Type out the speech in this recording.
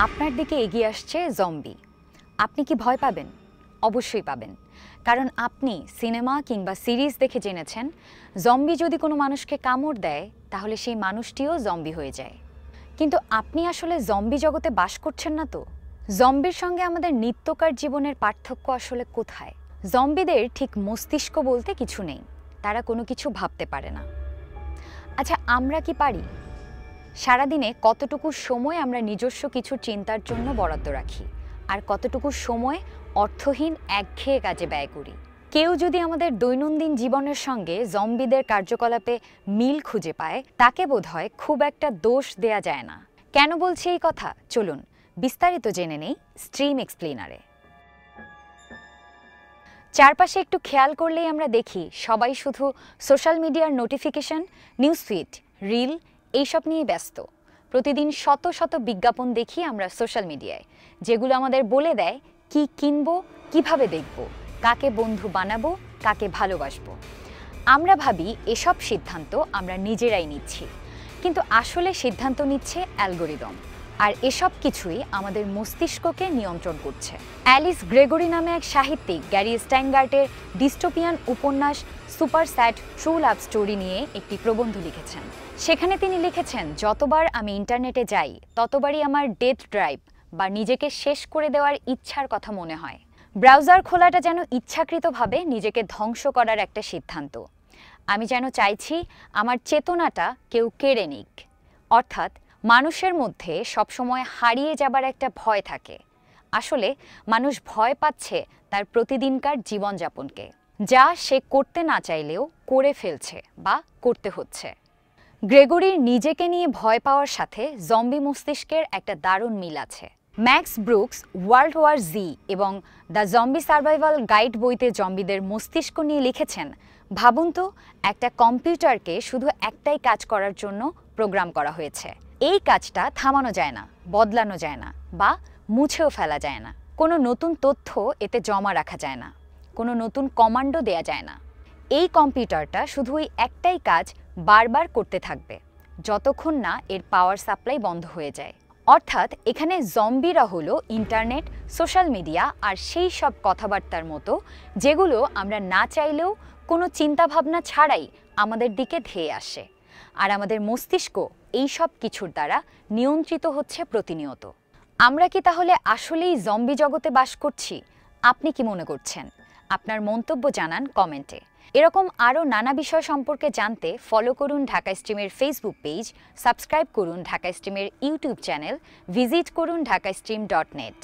আপনার দিকে এগিয়ে আসছে জম্বি। আপনি কি ভয় পাবেন? অবশ্যই পাবেন, কারণ আপনি সিনেমা কিংবা সিরিজ দেখে জেনেছেন জম্বি যদি কোনো মানুষকে কামড় দেয় তাহলে সেই মানুষটিও জম্বি হয়ে যায়। কিন্তু আপনি আসলে জম্বি জগতে বাস করছেন না তো। জম্বির সঙ্গে আমাদের নিত্যকার জীবনের পার্থক্য আসলে কোথায়? জম্বিদের ঠিক মস্তিষ্ক বলতে কিছু নেই, তারা কোনো কিছু ভাবতে পারে না। আচ্ছা, আমরা কি পারি? সারাদিনে কতটুকু সময় আমরা নিজস্ব কিছু চিন্তার জন্য বরাদ্দ রাখি, আর কতটুকু সময় অর্থহীন একঘেয়ে কাজে ব্যয় করি? কেউ যদি আমাদের দৈনন্দিন জীবনের সঙ্গে জম্বিদের কার্যকলাপে মিল খুঁজে পায়, তাকে বোধহয় খুব একটা দোষ দেয়া যায় না। কেন বলছি এই কথা? চলুন বিস্তারিত জেনে নেই স্ট্রিম এক্সপ্লেনারে। চারপাশে একটু খেয়াল করলেই আমরা দেখি সবাই শুধু সোশ্যাল মিডিয়ার নোটিফিকেশন, নিউজ ফিড, রিল এইসব নিয়ে ব্যস্ত। প্রতিদিন শত শত বিজ্ঞাপন দেখি আমরা সোশ্যাল মিডিয়ায়, যেগুলো আমাদের বলে দেয় কি কিনবো, কিভাবে দেখব, কাকে বন্ধু বানাবো, কাকে ভালোবাসবো। আমরা ভাবি এসব সিদ্ধান্ত আমরা নিজেরাই নিচ্ছি, কিন্তু আসলে সিদ্ধান্ত নিচ্ছে অ্যালগোরিদম। আর এসব কিছুই আমাদের মস্তিষ্ককে নিয়ন্ত্রণ করছে। অ্যালিস গ্রেগরি নামে এক সাহিত্যিক গ্যারি স্টাইনগার্টের ডিস্টোপিয়ান উপন্যাস super sad true love story নিয়ে একটি প্রবন্ধ লিখেছেন। সেখানে তিনি লিখেছেন, যতবার আমি ইন্টারনেটে যাই ততবারই আমার ডেথ ড্রাইভ বা নিজেকে শেষ করে দেওয়ার ইচ্ছার কথা মনে হয়। ব্রাউজার খোলাটা যেন ইচ্ছাকৃতভাবে নিজেকে ধ্বংস করার একটা সিদ্ধান্ত। আমি যেন চাইছি আমার চেতনাটা কেউ কেড়ে নিক। অর্থাৎ মানুষের মধ্যে সবসময় হারিয়ে যাবার একটা ভয় থাকে। আসলে মানুষ ভয় পাচ্ছে তার প্রতিদিনকার জীবনযাপনকে, যা সে করতে না চাইলেও করে ফেলছে বা করতে হচ্ছে। গ্রেগরির নিজেকে নিয়ে ভয় পাওয়ার সাথে জম্বি মস্তিষ্কের একটা দারুণ মিল আছে। ম্যাক্স ব্রুকস ওয়ার্ল্ড ওয়ার জি এবং দ্য জম্বি সার্ভাইভাল গাইড বইতে জম্বিদের মস্তিষ্ক নিয়ে লিখেছেন, ভাবুন তো, একটা কম্পিউটারকে শুধু একটাই কাজ করার জন্য প্রোগ্রাম করা হয়েছে। এই কাজটা থামানো যায় না, বদলানো যায় না বা মুছেও ফেলা যায় না। কোনো নতুন তথ্য এতে জমা রাখা যায় না, কোনো নতুন কমান্ডও দেয়া যায় না। এই কম্পিউটারটা শুধু ওই একটাই কাজ বারবার করতে থাকবে যতক্ষণ না এর পাওয়ার সাপ্লাই বন্ধ হয়ে যায়। অর্থাৎ এখানে জম্বিরা হলো ইন্টারনেট, সোশ্যাল মিডিয়া আর সেই সব কথাবার্তার মতো, যেগুলো আমরা না চাইলেও কোনো চিন্তাভাবনা ছাড়াই আমাদের দিকে ধেয়ে আসে। আর আমাদের মস্তিষ্ক এই সব কিছুর দ্বারা নিয়ন্ত্রিত হচ্ছে প্রতিনিয়ত। আমরা কি তাহলে আসলেই জম্বি জগতে বাস করছি? আপনি কি মনে করছেন? আপনার মন্তব্য জানান কমেন্টে। এরকম আরও নানা বিষয় সম্পর্কে জানতে ফলো করুন ঢাকা স্ট্রিমের ফেসবুক পেজ, সাবস্ক্রাইব করুন ঢাকা স্ট্রিমের ইউটিউব চ্যানেল, ভিজিট করুন ঢাকাস্ট্রিম.net।